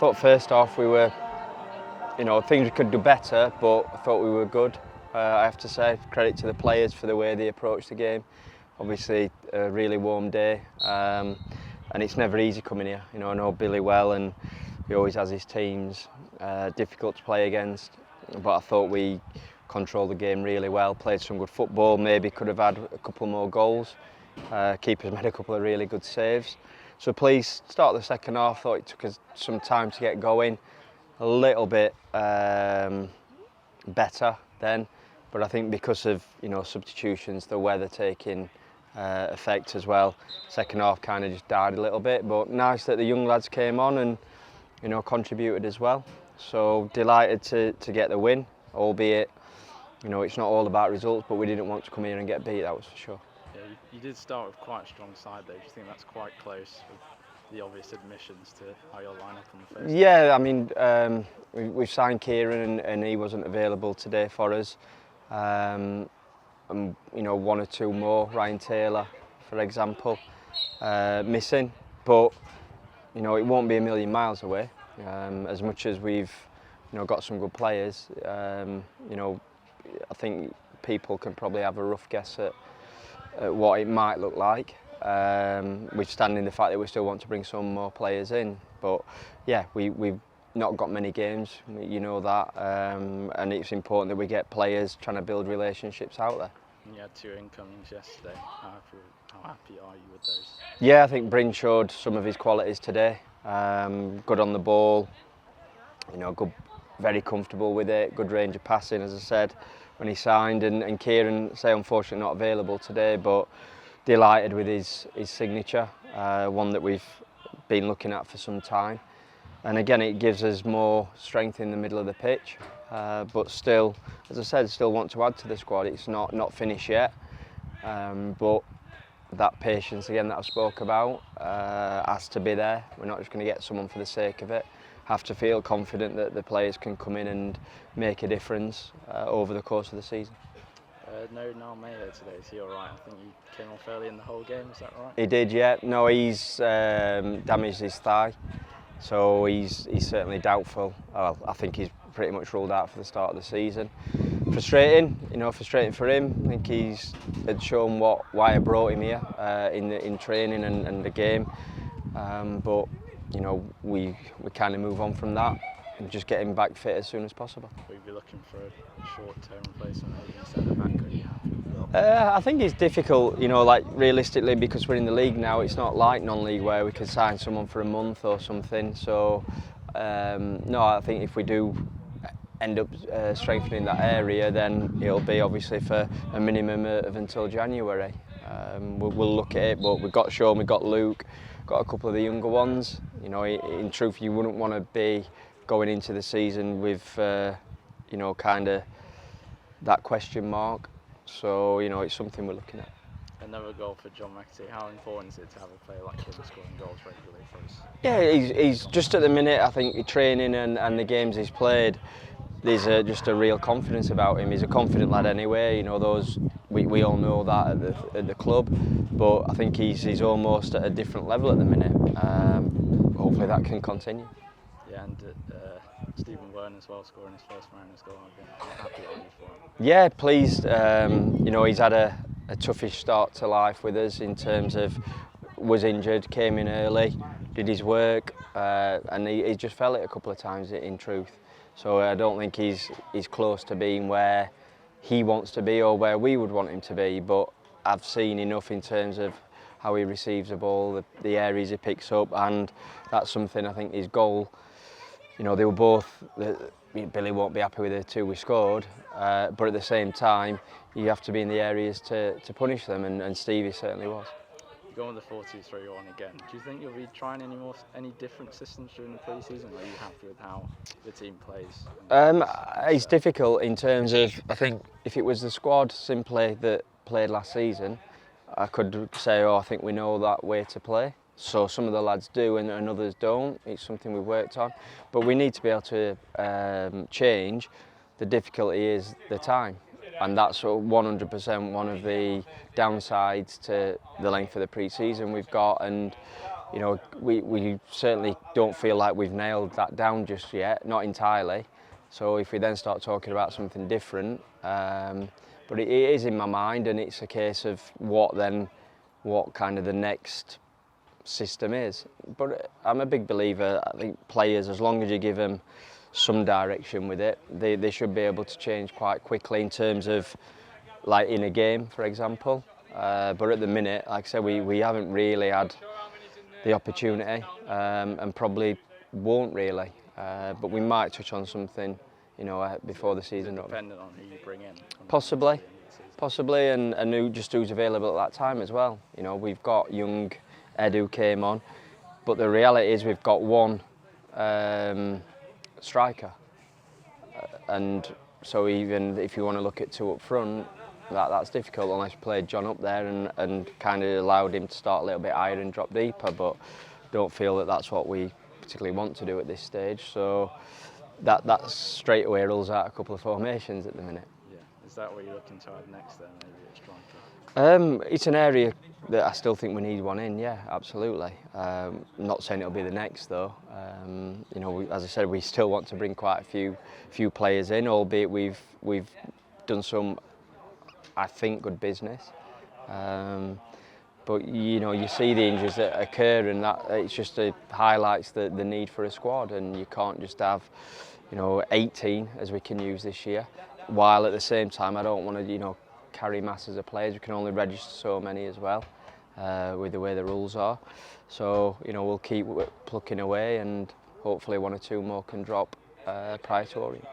thought first off we were, things we could do better, but I thought we were good. I have to say, credit to the players for the way they approached the game. Obviously, a really warm day, and it's never easy coming here. I know Billy well, and he always has his teams difficult to play against. But I thought we controlled the game really well, played some good football, maybe could have had a couple more goals. Keepers made a couple of really good saves. So please, start the second half, thought it took us some time to get going, a little bit better then, but I think because of substitutions, the weather taking effect as well, second half kind of just died a little bit, but nice that the young lads came on and contributed as well. So delighted to get the win, albeit it's not all about results, but we didn't want to come here and get beat, that was for sure. Yeah, you did start with quite a strong side though. Do you think that's quite close with the obvious admissions to how you'll line up on the first? Yeah, I mean, we've signed Kieran and he wasn't available today for us. And one or two more, Ryan Taylor, for example, missing. But it won't be a million miles away. As much as we've got some good players, I think people can probably have a rough guess at what it might look like. Withstanding the fact that we still want to bring some more players in, but yeah, we've not got many games, that, and it's important that we get players trying to build relationships out there. You had 2 incomings yesterday. How happy are you with those? Yeah, I think Bryn showed some of his qualities today. Good on the ball, good, very comfortable with it, good range of passing, as I said when he signed, and Kieran, unfortunately not available today, but delighted with his signature, one that we've been looking at for some time. And again, it gives us more strength in the middle of the pitch, but still, as I said, still want to add to the squad. It's not finished yet, but that patience again that I spoke about has to be there. We're not just going to get someone for the sake of it. Have to feel confident that the players can come in and make a difference over the course of the season. No Niall Mayo today, is he alright? I think he came off early in the whole game, is that right? He did, yeah. No, he's damaged his thigh, so he's certainly doubtful. Well, I think he's pretty much ruled out for the start of the season. Frustrating, frustrating for him. I think he's had shown why I brought him here in training and the game, but we kind of move on from that and just get him back fit as soon as possible. We'd be looking for a short-term replacement maybe centre back. Are you happy with I think it's difficult, realistically, because we're in the league now. It's not like non-league where we can sign someone for a month or something. So no, I think if we do end up strengthening that area, then it'll be obviously for a minimum of until January. We'll look at it, but we've got Sean, we've got Luke, got a couple of the younger ones. In truth, you wouldn't want to be going into the season with kind of that question mark. So it's something we're looking at. Another goal for John McAtee. How important is it to have a player like him scoring goals regularly for us? Yeah, he's just at the minute, I think, training and the games he's played, there's just a real confidence about him. He's a confident lad anyway. We all know that at the club, but I think he's almost at a different level at the minute. Hopefully that can continue. Yeah, and Stephen Werner as well, scoring his first Mariners goal. How happy are you for him? Yeah, pleased. He's had a toughish start to life with us in terms of was injured, came in early, did his work, and he just fell it a couple of times in truth. So I don't think he's close to being where he wants to be or where we would want him to be, but I've seen enough in terms of how he receives the ball, the areas he picks up, and that's something I think his goal, they were both, Billy won't be happy with the 2 we scored, but at the same time, you have to be in the areas to punish them, and Stevie certainly was. Going with the 4-2-3-1 again, do you think you'll be trying any different systems during the pre-season, or are you happy with how the team plays? It's difficult in terms of, I think if it was the squad simply that played last season, I could say, I think we know that way to play. So some of the lads do and others don't. It's something we've worked on, but we need to be able to change. The difficulty is the time. And that's 100% one of the downsides to the length of the pre-season we've got. And we certainly don't feel like we've nailed that down just yet, not entirely. So if we then start talking about something different, but it is in my mind, and it's a case of what kind of the next system is. But I'm a big believer. I think players, as long as you give them some direction with it, they should be able to change quite quickly in terms of, like in a game, for example. But at the minute, like I said, we haven't really had the opportunity, and probably won't really. But we might touch on something, before the season. Dependent on who you bring in. Possibly, and who's available at that time as well. We've got young Ed who came on, but the reality is we've got one striker, and so even if you want to look at two up front, that's difficult unless you played John up there and kind of allowed him to start a little bit higher and drop deeper, but don't feel that that's what we particularly want to do at this stage. So that straight away rules out a couple of formations at the minute. Yeah, is that what you're looking to add next then, maybe a striker? It's an area that I still think we need one in, yeah, absolutely. I'm not saying it'll be the next though. As I said, we still want to bring quite a few players in, albeit we've done some, I think, good business. But you see the injuries that occur, and that it's just highlights the need for a squad, and you can't just have 18 as we can use this year, while at the same time I don't want to carry masses of players. We can only register so many as well, with the way the rules are. So we'll keep plucking away, and hopefully one or two more can drop prior to Orient.